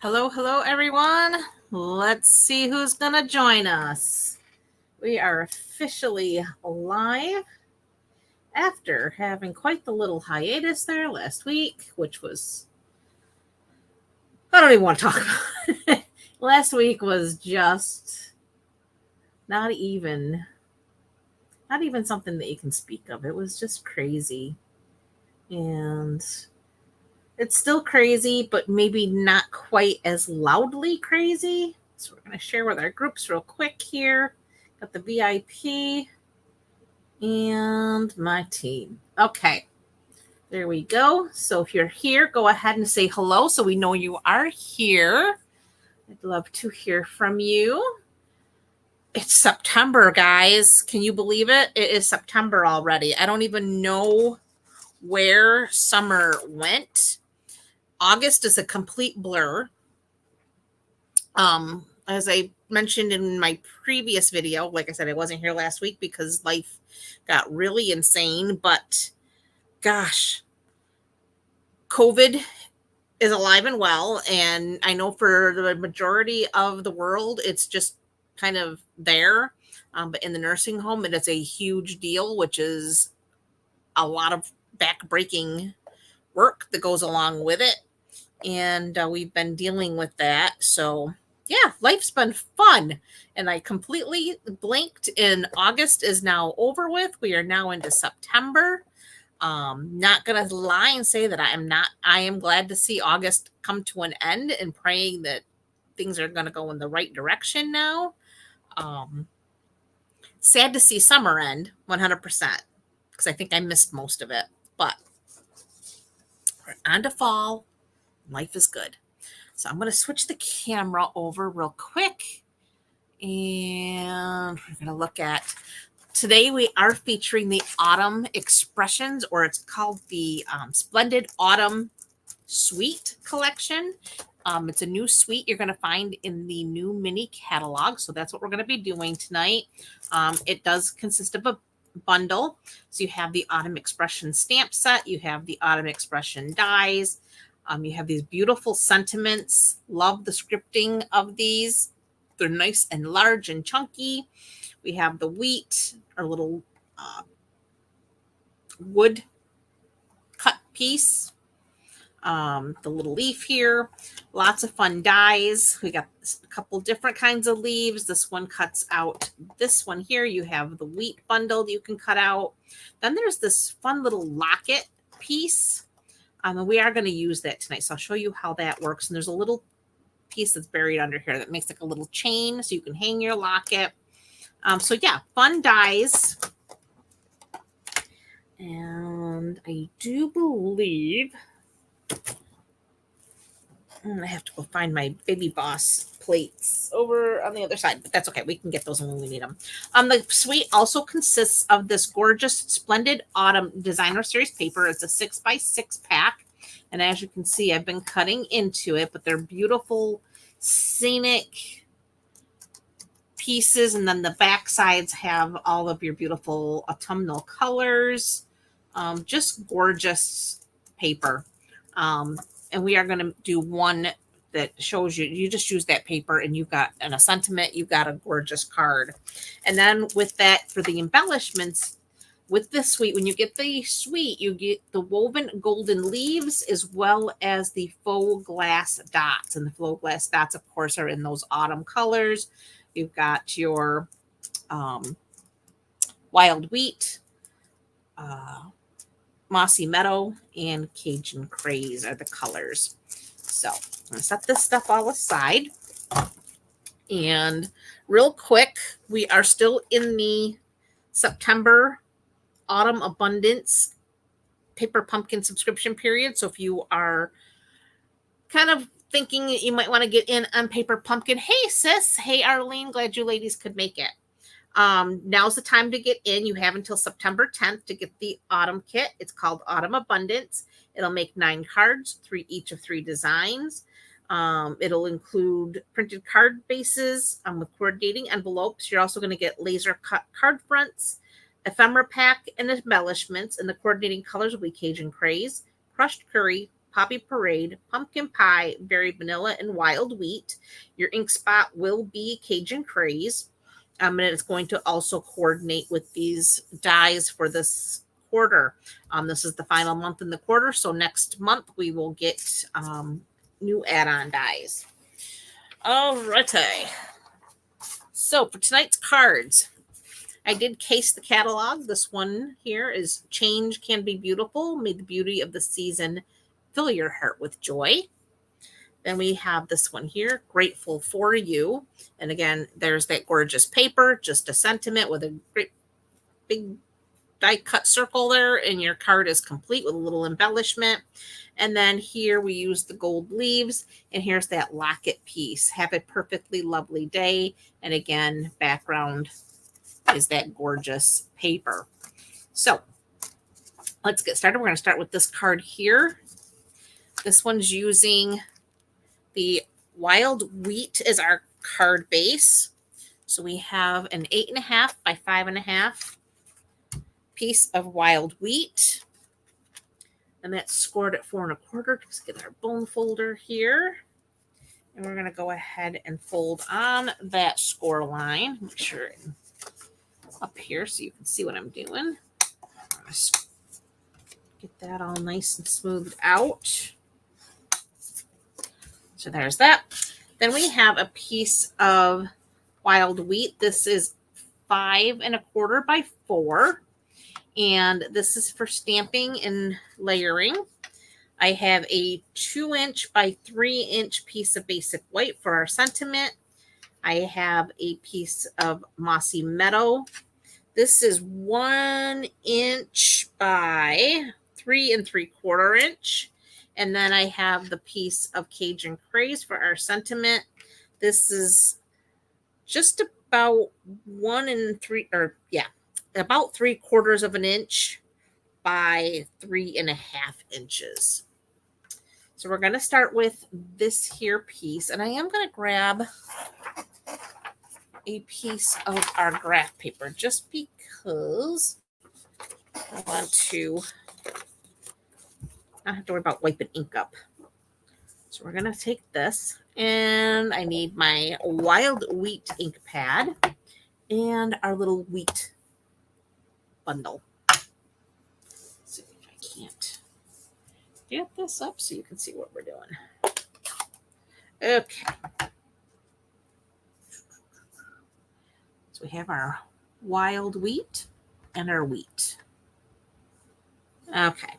Hello, everyone. Let's see who's going to join us. We are officially live after having quite the little hiatus there last week, which was, I don't even want to talk about it. Last week was just not even something that you can speak of. It was just crazy. And it's still crazy, but maybe not quite as loudly crazy. So we're going to share with our groups real quick here. Got the VIP and my team. Okay, there we go. So if you're here, go ahead and say hello so we know you are here. I'd love to hear from you. It's September, guys. Can you believe it? It is September already. I don't even know where summer went. August is a complete blur. As I mentioned in my previous video, like I said, I wasn't here last week because life got really insane, but gosh, COVID is alive and well. And I know for the majority of the world, it's just kind of there. But in the nursing home, it is a huge deal, which is a lot of back-breaking work that goes along with it. And we've been dealing with that. So yeah, life's been fun. And I completely blinked, and August is now over with. We are now into September. Not gonna lie and say that I am glad to see August come to an end and praying that things are gonna go in the right direction now. Sad to see summer end 100% because I think I missed most of it. But we're on to fall. Life is good. So I'm going to switch the camera over real quick. And we're going to look at, today we are featuring the Autumn Expressions, or it's called the Splendid Autumn Suite Collection. It's a new suite you're going to find in the new mini catalog. So that's what we're going to be doing tonight. It does consist of a bundle. So you have the Autumn Expression stamp set. You have the Autumn Expression dies. You have these beautiful sentiments. Love the scripting of these. They're nice and large and chunky. We have the wheat, our little wood cut piece. The little leaf here. Lots of fun dies. We got a couple different kinds of leaves. This one cuts out this one here. You have the wheat bundle you can cut out. Then there's this fun little locket piece. And we are going to use that tonight. So I'll show you how that works. And there's a little piece that's buried under here that makes like a little chain so you can hang your locket. So yeah, fun dies. And I do believe I have to go find my Baby Boss plates over on the other side, but that's okay. We can get those when we need them. The suite also consists of this gorgeous Splendid Autumn Designer Series paper. It's a 6x6 pack. And as you can see, I've been cutting into it, but they're beautiful, scenic pieces. And then the back sides have all of your beautiful autumnal colors. Just gorgeous paper. And we are going to do one that shows you just use that paper and you've got a sentiment, you've got a gorgeous card. And then with that, for the embellishments, with this suite, when you get the suite, you get the woven golden leaves as well as the faux glass dots. And the faux glass dots, of course, are in those autumn colors. You've got your wild wheat, Mossy Meadow, and Cajun Craze are the colors. So I'm going to set this stuff all aside. And real quick, we are still in the September Autumn Abundance Paper Pumpkin subscription period. So if you are kind of thinking you might want to get in on Paper Pumpkin, hey sis, hey Arlene, glad you ladies could make it. Now's the time to get in. You have until September 10th to get the autumn kit. It's called Autumn Abundance. It'll make 9 cards, each of 3 designs. It'll include printed card bases with coordinating envelopes. You're also going to get laser cut card fronts, ephemera pack, and embellishments. And the coordinating colors will be Cajun Craze, crushed curry, Poppy Parade, Pumpkin Pie, Berry Vanilla, and Wild Wheat. Your ink spot will be Cajun Craze. And it's going to also coordinate with these dies for this quarter. This is the final month in the quarter, so next month we will get new add-on dies. Alrighty. So for tonight's cards, I did case the catalog. This one here is Change Can Be Beautiful. May the beauty of the season fill your heart with joy. Then we have this one here, Grateful for You. And again, there's that gorgeous paper, just a sentiment with a great big die cut circle there, and your card is complete with a little embellishment. And then here we use the gold leaves, and here's that locket piece. Have a perfectly lovely day. And again, background is that gorgeous paper. So let's get started. We're going to start with this card here. This one's using the Wild Wheat as our card base. So we have an 8.5 by 5.5 piece of Wild Wheat. And that's scored at 4 1/4. Just get our bone folder here. And we're going to go ahead and fold on that score line. Make sure it's up here so you can see what I'm doing. Get that all nice and smoothed out. So there's that. Then we have a piece of Wild Wheat. This is 5 1/4 by 4. And this is for stamping and layering. I have a 2-inch by 3-inch piece of basic white for our sentiment. I have a piece of Mossy Meadow. This is 1 inch by 3 3/4 inch. And then I have the piece of Cajun Craze for our sentiment. This is just about about 3/4 of an inch by 3.5 inches. So we're going to start with this here piece, and I am going to grab a piece of our graph paper just because I want to not have to worry about wiping ink up. So we're going to take this, and I need my Wild Wheat ink pad and our little wheat bundle. Let's see if I can't get this up so you can see what we're doing. Okay. So we have our Wild Wheat and our wheat. Okay.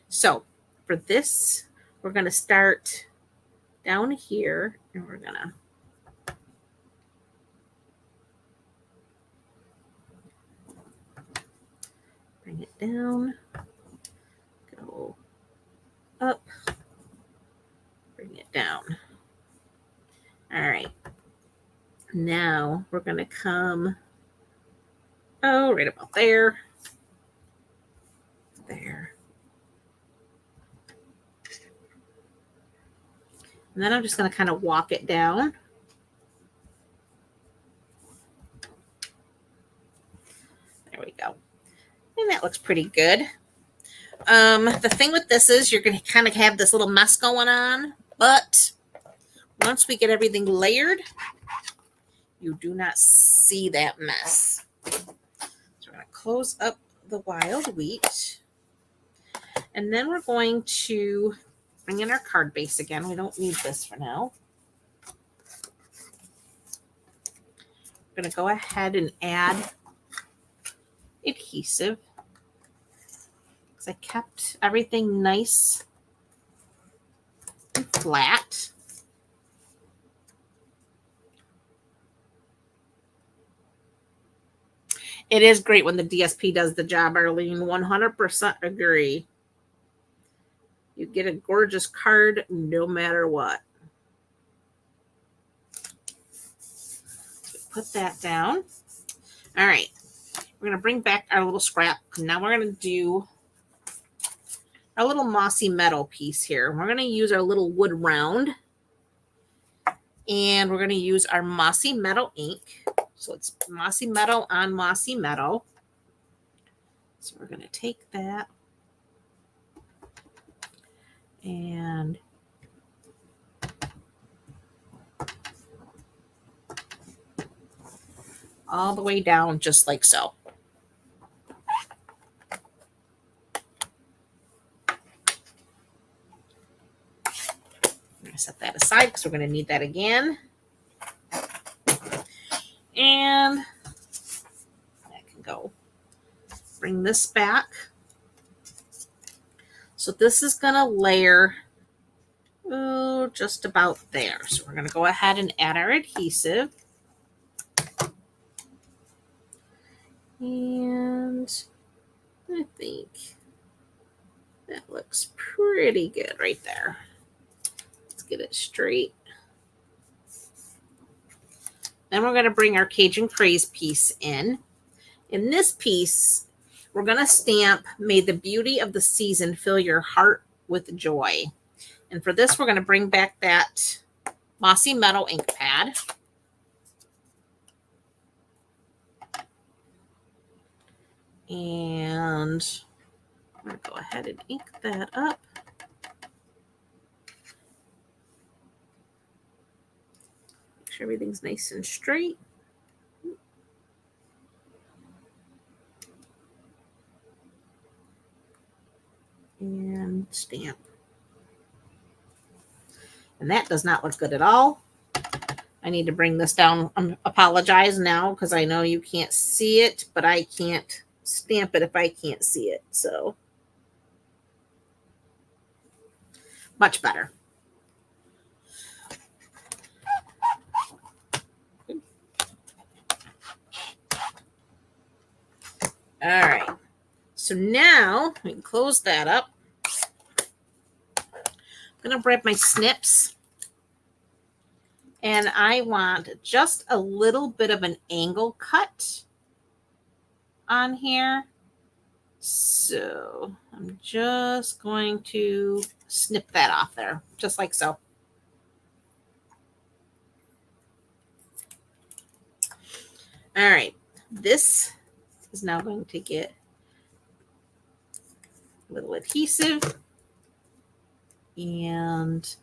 So for this, we're going to start down here, and we're going to bring it down, go up, bring it down. All right. Now we're going to come, right about there. There. And then I'm just going to kind of walk it down. There we go. And that looks pretty good. The thing with this is you're going to kind of have this little mess going on, but once we get everything layered, you do not see that mess. So we're going to close up the Wild Wheat, and then we're going to bring in our card base again. We don't need this for now. I'm going to go ahead and add adhesive because I kept everything nice and flat. It is great when the DSP does the job, Arlene. 100% agree. You get a gorgeous card no matter what. So put that down. All right. We're going to bring back our little scrap. Now we're going to do our little Mossy Meadow piece here. We're going to use our little wood round. And we're going to use our Mossy Meadow ink. So it's Mossy Meadow on Mossy Meadow. So we're going to take that And all the way down, just like so. I'm going to set that aside because we're going to need that again. And that can go. Bring this back. So this is going to layer just about there. So we're going to go ahead and add our adhesive. And I think that looks pretty good right there. Let's get it straight. Then we're going to bring our Cajun Craze piece in. In this piece, we're going to stamp, "May the beauty of the season fill your heart with joy." And for this, we're going to bring back that Mossy Meadow ink pad. And I'm going to go ahead and ink that up. Make sure everything's nice and straight. And stamp. And that does not look good at all. I need to bring this down. Apologize now because I know you can't see it, but I can't stamp it if I can't see it. So much better. All right. So now we can close that up. I'm going to grab my snips. And I want just a little bit of an angle cut on here. So I'm just going to snip that off there, just like so. All right, this is now going to get a little adhesive, and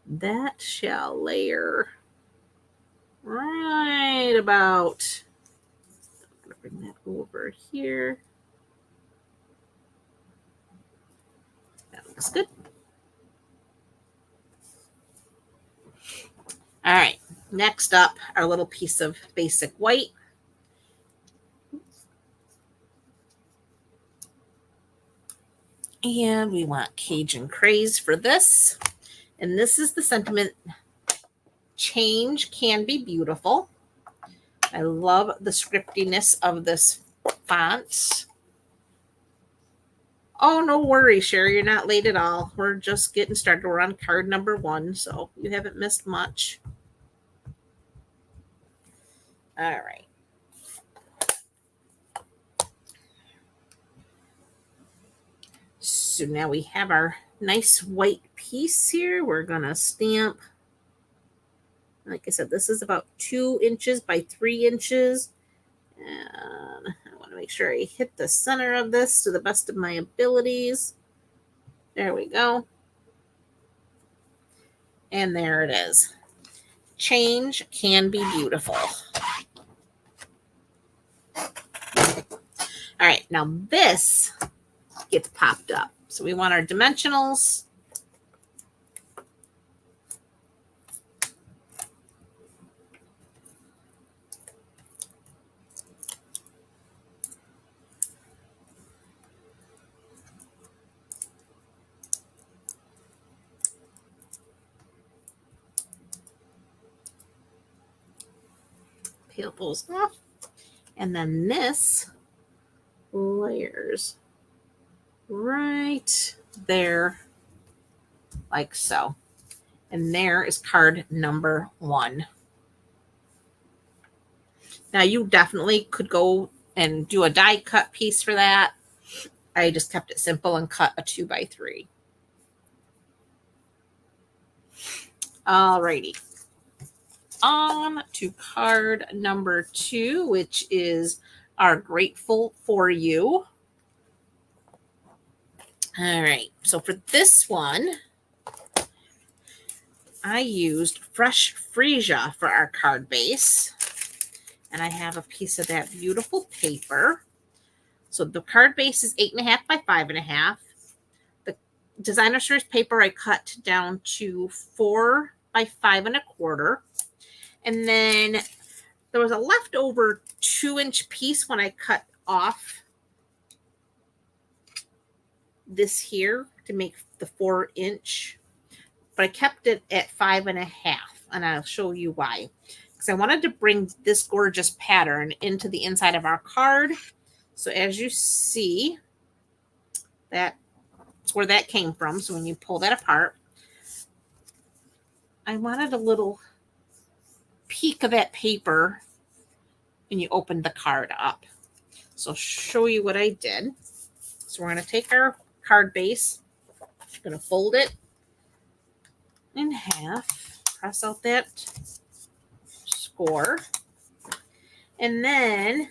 that shall layer right about, I'm going to bring that over here. That looks good. All right, next up, our little piece of basic white. And we want Cajun Craze for this. And this is the sentiment, change can be beautiful. I love the scriptiness of this font. Oh, no worries, Sherry. You're not late at all. We're just getting started. We're on card number 1, so you haven't missed much. All right. So now we have our nice white piece here. We're going to stamp. Like I said, this is about 2 inches by 3 inches. And I want to make sure I hit the center of this to the best of my abilities. There we go. And there it is. Change can be beautiful. All right, now this gets popped up. So we want our dimensionals. Peel those off. And then this layers right there, like so. And there is card number 1. Now you definitely could go and do a die cut piece for that. I just kept it simple and cut a 2 by 3. Alrighty. On to card number 2, which is our Grateful for You. All right, so for this one, I used fresh freesia for our card base. And I have a piece of that beautiful paper. So the card base is 8.5 by 5.5. The designer series paper I cut down to 4 by 5.25. And then there was a leftover 2-inch piece when I cut off this here to make the 4-inch, but I kept it at 5.5, and I'll show you why. Because I wanted to bring this gorgeous pattern into the inside of our card. So as you see, that's where that came from. So when you pull that apart, I wanted a little peek of that paper when you open the card up. So I'll show you what I did. So we're going to take our card base, I'm going to fold it in half, press out that score, and then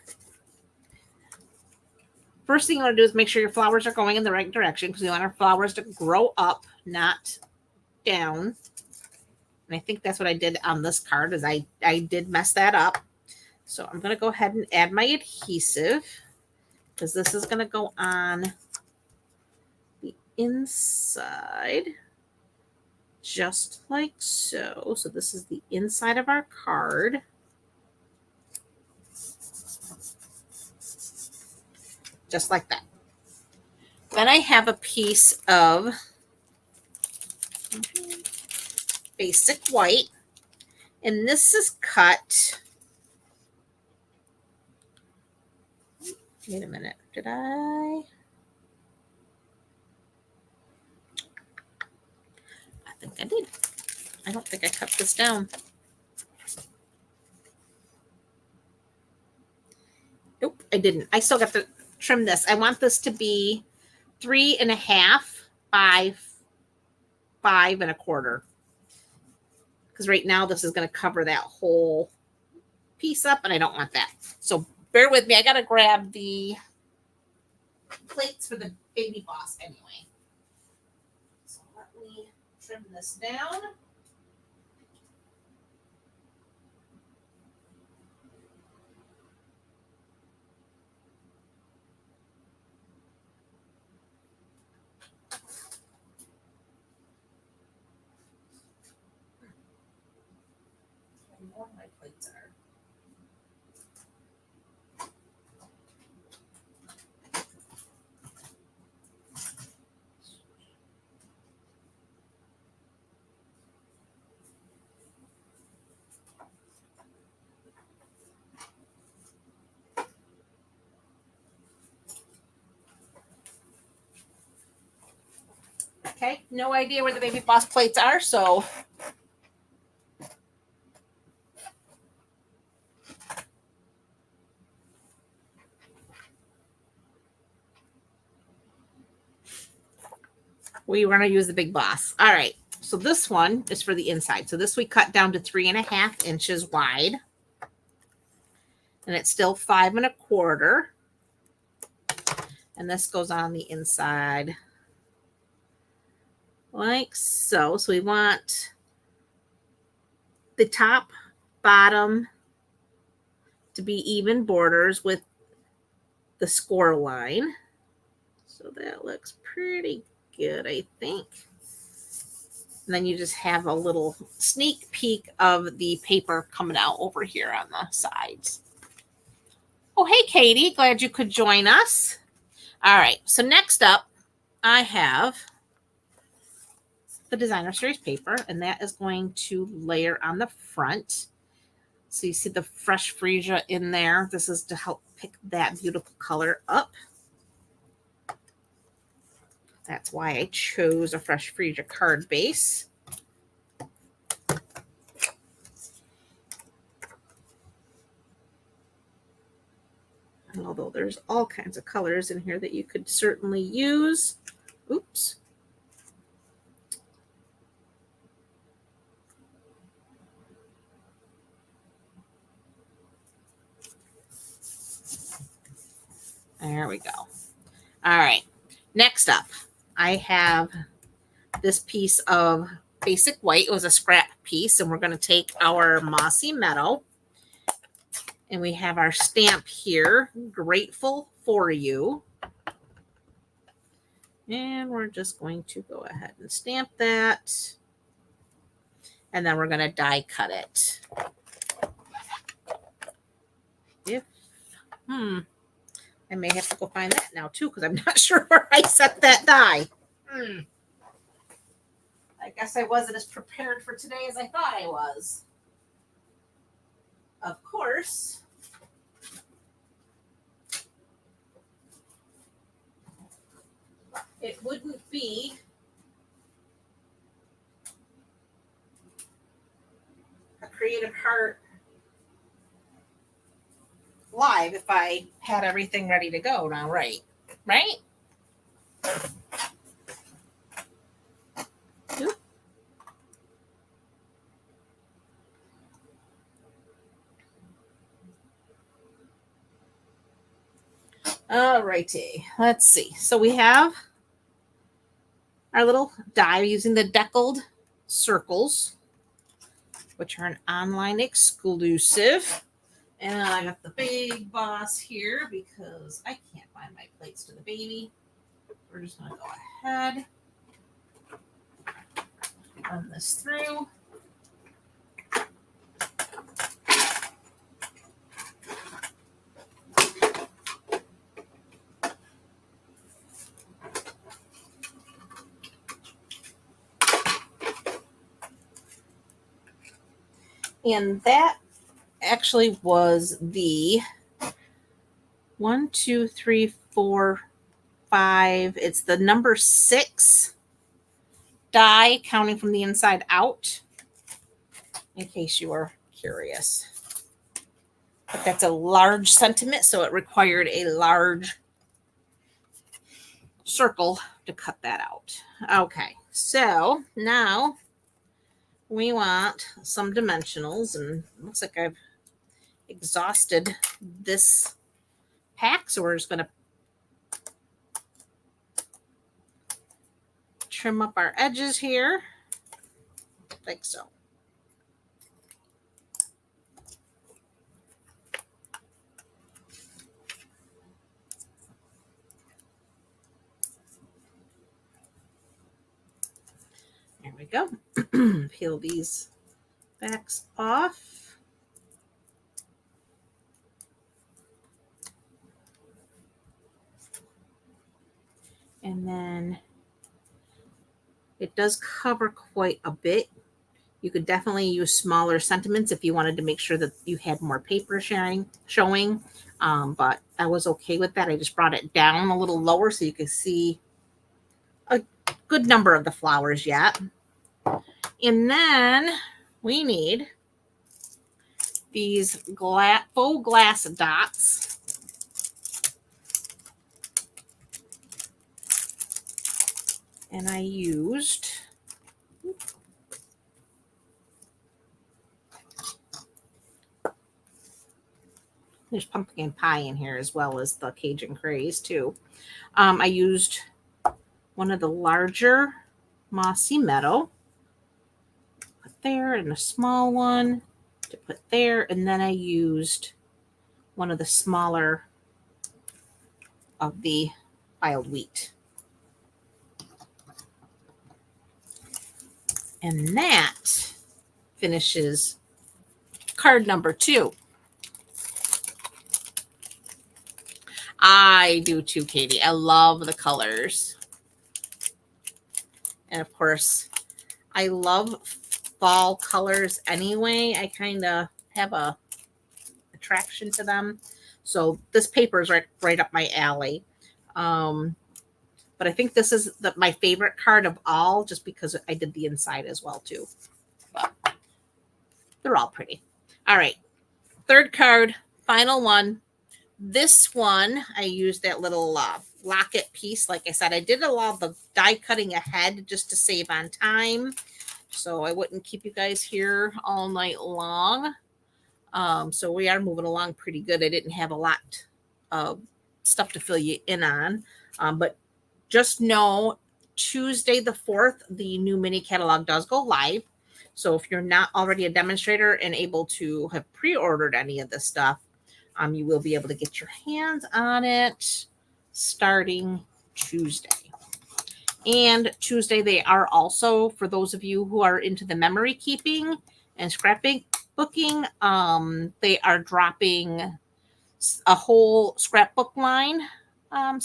first thing you want to do is make sure your flowers are going in the right direction, because we want our flowers to grow up, not down. And I think that's what I did on this card, is I did mess that up. So I'm going to go ahead and add my adhesive, because this is going to go on the inside, just like so. So this is the inside of our card. Just like that. Then I have a piece of basic white, and this is cut. Wait a minute, did I think I did. I don't think I cut this down. Nope, I didn't. I still got to trim this. I want this to be 3.5 by 5.25. Because right now this is going to cover that whole piece up, and I don't want that. So bear with me. I got to grab the plates for the baby boss anyway. So let me trim this down. More my plates are. Okay, no idea where the baby boss plates are, so we were going to use the big boss. All right, so this one is for the inside. So this we cut down to 3.5 inches wide, and it's still 5.25. And this goes on the inside like so. So we want the top, bottom to be even borders with the score line. So that looks pretty good, I think. And then you just have a little sneak peek of the paper coming out over here on the sides. Oh, hey, Katie. Glad you could join us. All right. So next up, I have the designer series paper, and that is going to layer on the front. So you see the fresh freesia in there. This is to help pick that beautiful color up. That's why I chose a fresh freesia card base. And although there's all kinds of colors in here that you could certainly use. Oops. There we go. All right. Next up, I have this piece of basic white. It was a scrap piece, and we're going to take our Mossy Meadow, and we have our stamp here, Grateful for You. And we're just going to go ahead and stamp that. And then we're going to die cut it. I may have to go find that now too, because I'm not sure where I set that die. I guess I wasn't as prepared for today as I thought I was. Of course, it wouldn't be a Creative Heart live if I had everything ready to go now, right? Right? All righty, let's see. So we have our little die using the deckled circles, which are an online exclusive. And I got the big boss here because I can't find my plates to the baby. We're just going to go ahead, run this through. And that actually was the 1, 2, 3, 4, 5. It's the number 6 die, counting from the inside out, in case you were curious. But that's a large sentiment, so it required a large circle to cut that out. Okay, so now we want some dimensionals, and it looks like I've exhausted this pack, so we're just going to trim up our edges here, like so. There we go. Peel these backs off. And then it does cover quite a bit. You could definitely use smaller sentiments if you wanted to make sure that you had more paper showing. But I was okay with that. I just brought it down a little lower so you could see a good number of the flowers yet. And then we need these faux glass dots. And I used there's pumpkin pie in here as well as the Cajun craze too. I used one of the larger Mossy Meadow, put there, and a small one to put there, and then I used one of the smaller of the Wild Wheat. And that finishes card number 2. I do too, Katie. I love the colors. And of course, I love fall colors anyway. I kind of have a attraction to them. So this paper is right up my alley. But I think this is my favorite card of all, just because I did the inside as well too. But they're all pretty. All right, third card, final one. This one, I used that little locket piece. Like I said, I did a lot of the die cutting ahead just to save on time, so I wouldn't keep you guys here all night long. So we are moving along pretty good. I didn't have a lot of stuff to fill you in on, but just know Tuesday the 4th, the new mini catalog does go live. So if you're not already a demonstrator and able to have pre-ordered any of this stuff, you will be able to get your hands on it starting Tuesday. And Tuesday, they are also, for those of you who are into the memory keeping and scrapbooking, they are dropping a whole scrapbook line.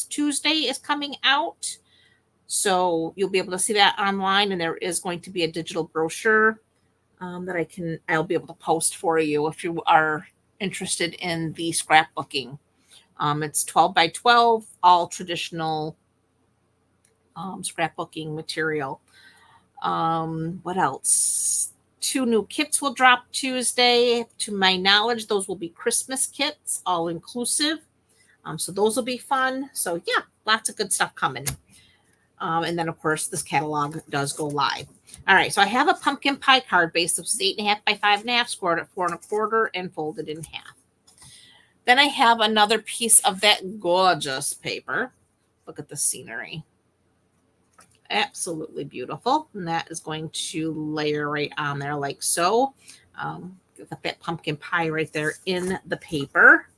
Tuesday is coming out. So you'll be able to see that online, and there is going to be a digital brochure that I'll be able to post for you if you are interested in the scrapbooking. It's 12 by 12, all traditional scrapbooking material. What else? 2 new kits will drop Tuesday. To my knowledge, those will be Christmas kits, all inclusive. So those will be fun. So yeah, lots of good stuff coming. And then, of course, this catalog does go live. All right, so I have a pumpkin pie card base that was 8.5 by 5.5, scored at 4 1/4, and folded in half. Then I have another piece of that gorgeous paper. Look at the scenery. Absolutely beautiful. And that is going to layer right on there like so. Got that pumpkin pie right there in the paper.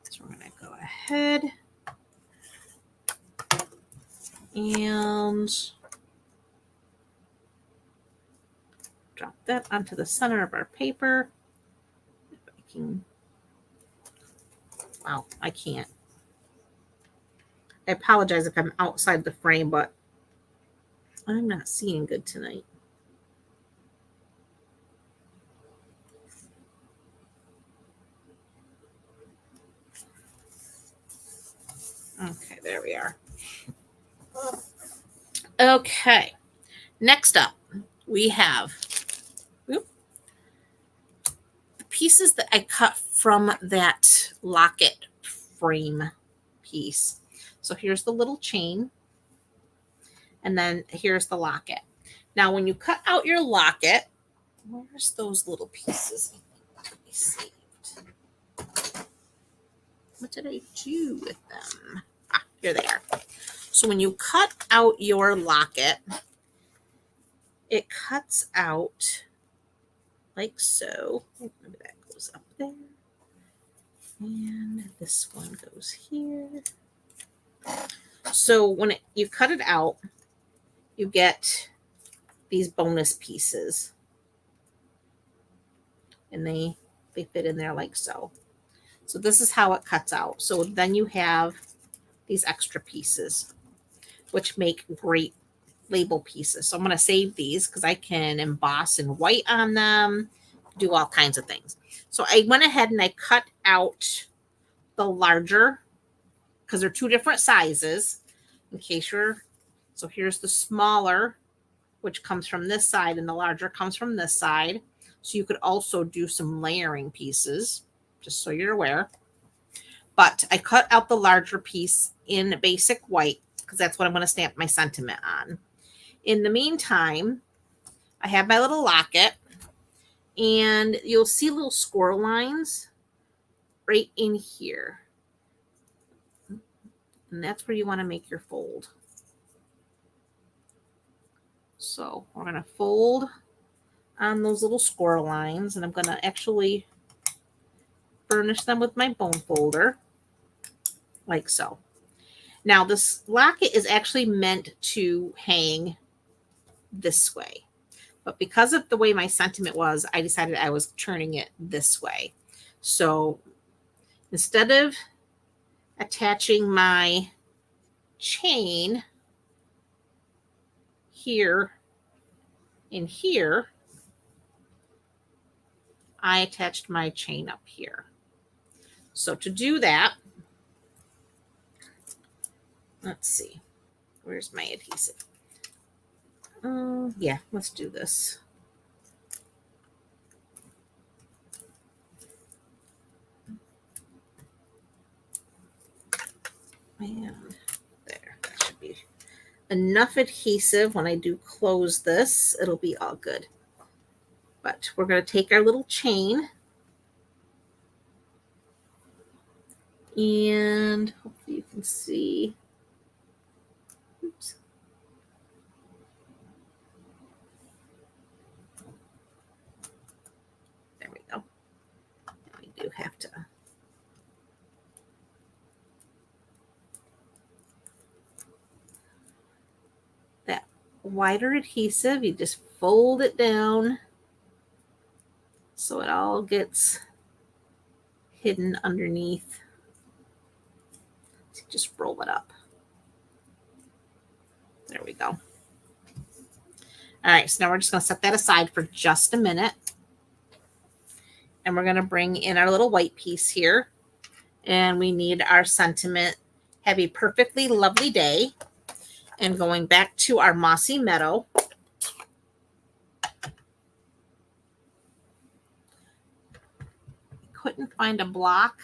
So we're going to go ahead and drop that onto the center of our paper. If I can, wow, I can't. I apologize if I'm outside the frame, but I'm not seeing good tonight. Okay, there we are. Okay, next up, we have the pieces that I cut from that locket frame piece. So here's the little chain, and then here's the locket. Now, when you cut out your locket, where's those little pieces? Let me see. What did I do with them? Ah, here they are. So when you cut out your locket, it cuts out like so. Maybe that goes up there. And this one goes here. So when you cut it out, you get these bonus pieces. And they fit in there like so. So this is how it cuts out. So then you have these extra pieces, which make great label pieces. So I'm going to save these because I can emboss in white on them, do all kinds of things. So I went ahead and I cut out the larger, because they're 2 different sizes, in case you're, so here's the smaller, which comes from this side, and the larger comes from this side. So you could also do some layering pieces, just so you're aware. But I cut out the larger piece in basic white because that's what I'm going to stamp my sentiment on. In the meantime, I have my little locket, and you'll see little score lines right in here. And that's where you want to make your fold. So we're going to fold on those little score lines, and I'm going to actually burnish them with my bone folder, like so. Now, this locket is actually meant to hang this way. But because of the way my sentiment was, I decided I was turning it this way. So instead of attaching my chain here and here, I attached my chain up here. So to do that, let's see, where's my adhesive? Yeah, let's do this. And there, that should be enough adhesive. When I do close this, it'll be all good. But we're going to take our little chain, and hopefully you can see. Oops. wider adhesive, you just fold it down so it all gets hidden underneath. So just roll it up. There we go. All right, so now we're just going to set that aside for just a minute. And we're going to bring in our little white piece here. And we need our sentiment, have a perfectly lovely day. And going back to our mossy meadow. Couldn't find a block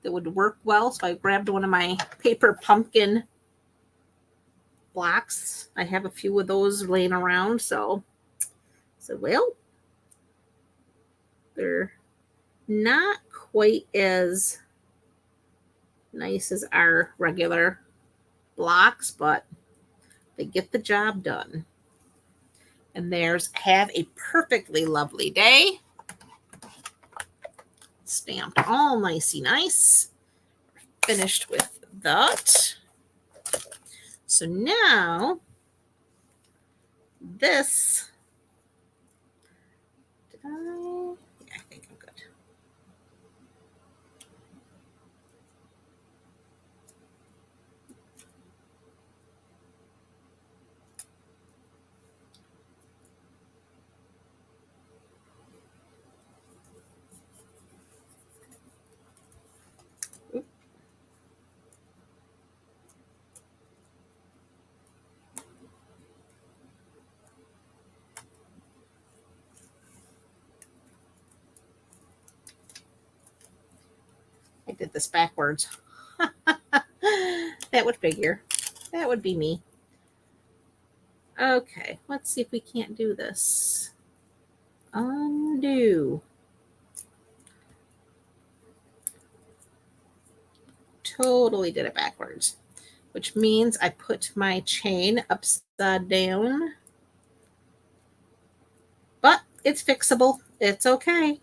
that would work well, so I grabbed one of my paper pumpkin blocks. I have a few of those laying around, so well, they're not quite as nice as our regular blocks, but they get the job done. And there's have a perfectly lovely day. Stamped all nicey nice. Finished with that. So now this, yeah, I think I'm good. I did this backwards. That would figure. That would be me. Okay, let's see if we can't do this. Undo. Totally did it backwards, which means I put my chain upside down. But it's fixable. It's okay.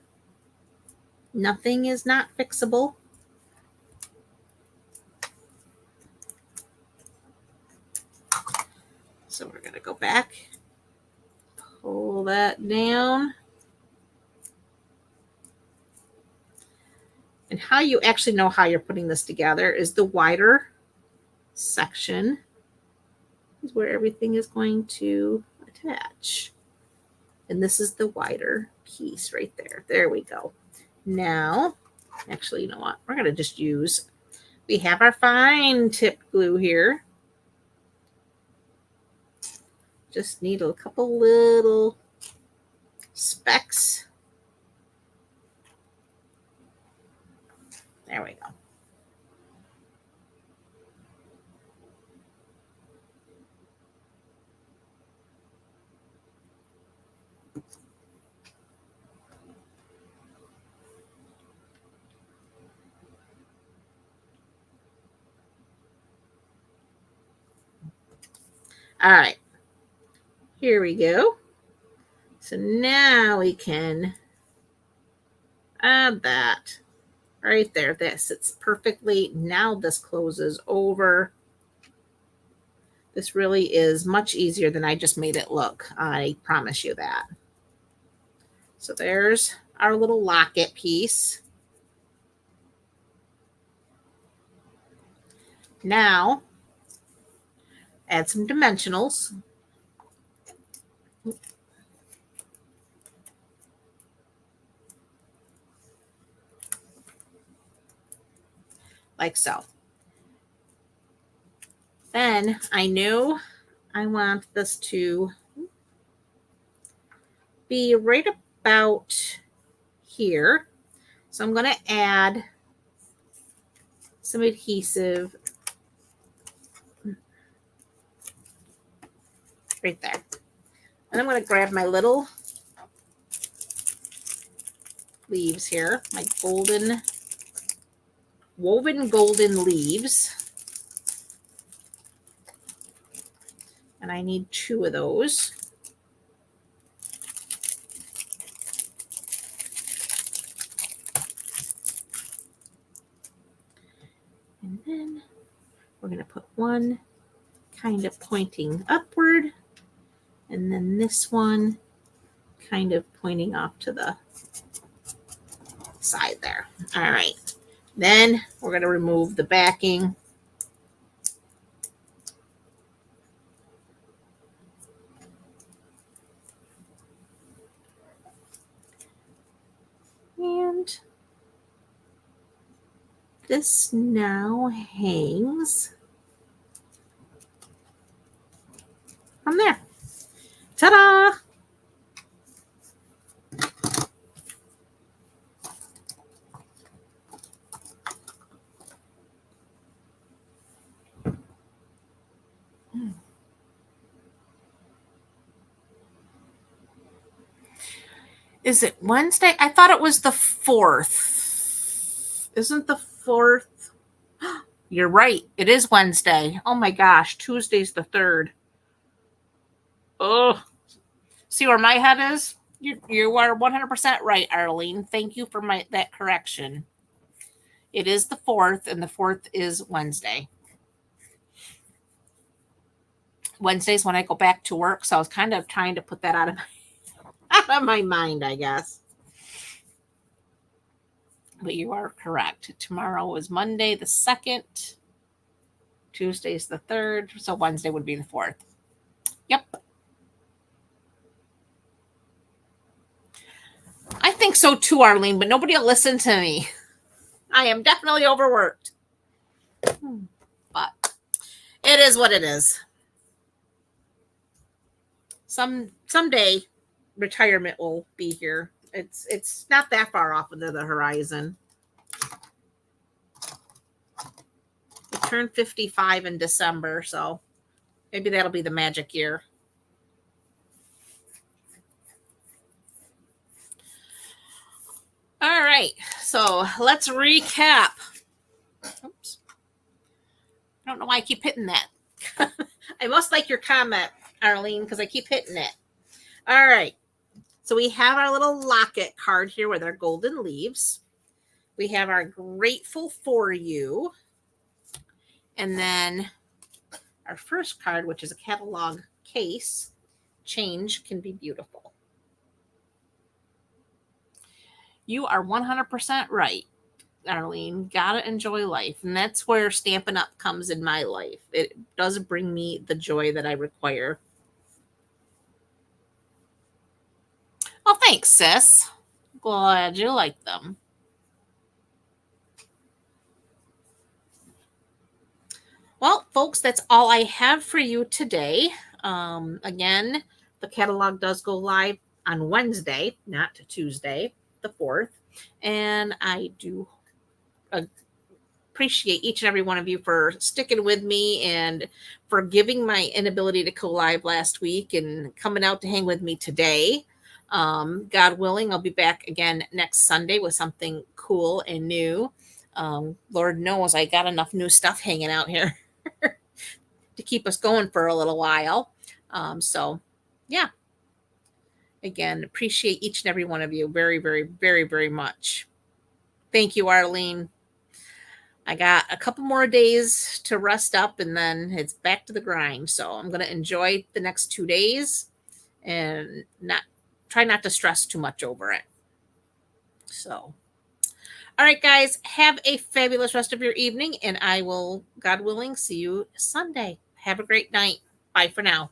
Nothing is not fixable. So we're going to go back, pull that down. And how you actually know how you're putting this together is the wider section is where everything is going to attach. And this is the wider piece right there. There we go. Now, actually, you know what? We're going to just use, we have our fine tip glue here. Just need a couple little specks. There we go. All right. Here we go. So now we can add that right there. This sits perfectly. Now this closes over. This really is much easier than I just made it look. I promise you that. So there's our little locket piece. Now, add some dimensionals. Like so. Then I know I want this to be right about here. So I'm going to add some adhesive right there. And I'm going to grab my little leaves here, my woven golden leaves. And I need 2 of those. And then we're going to put one kind of pointing upward. And then this one kind of pointing off to the side there. All right. Then we're going to remove the backing. And this now hangs from there. Ta-da! Is it Wednesday? I thought it was the 4th. Isn't the 4th? You're right. It is Wednesday. Oh my gosh. Tuesday's the 3rd. Oh, see where my head is? You are 100% right, Arlene. Thank you for that correction. It is the 4th, and the 4th is Wednesday. Wednesday's when I go back to work, so I was kind of trying to put that out of my mind, I guess. But you are correct. Tomorrow is Monday the 2nd. Tuesday's the 3rd, so Wednesday would be the 4th. Yep. I think so too, Arlene, but nobody will listen to me. I am definitely overworked. But it is what it is. Someday retirement will be here. It's not that far off into the horizon. I turned 55 in December, so maybe that'll be the magic year. All right, so let's recap. Oops. I don't know why I keep hitting that. I must like your comment, Arlene, because I keep hitting it. All right, so we have our little locket card here with our golden leaves. We have our grateful for you. And then our first card, which is a catalog case. Change can be beautiful. You are 100% right, Arlene. Gotta enjoy life. And that's where Stampin' Up comes in my life. It does bring me the joy that I require. Well, thanks, sis. Glad you like them. Well, folks, that's all I have for you today. Again, the catalog does go live on Wednesday, not Tuesday, the 4th. And I do appreciate each and every one of you for sticking with me and for giving my inability to go live last week and coming out to hang with me today. God willing, I'll be back again next Sunday with something cool and new. Lord knows I got enough new stuff hanging out here to keep us going for a little while. So, yeah. Again, appreciate each and every one of you very, very, very, very much. Thank you, Arlene. I got a couple more days to rest up and then it's back to the grind. So I'm going to enjoy the next 2 days and try not to stress too much over it. So, all right, guys, have a fabulous rest of your evening and I will, God willing, see you Sunday. Have a great night. Bye for now.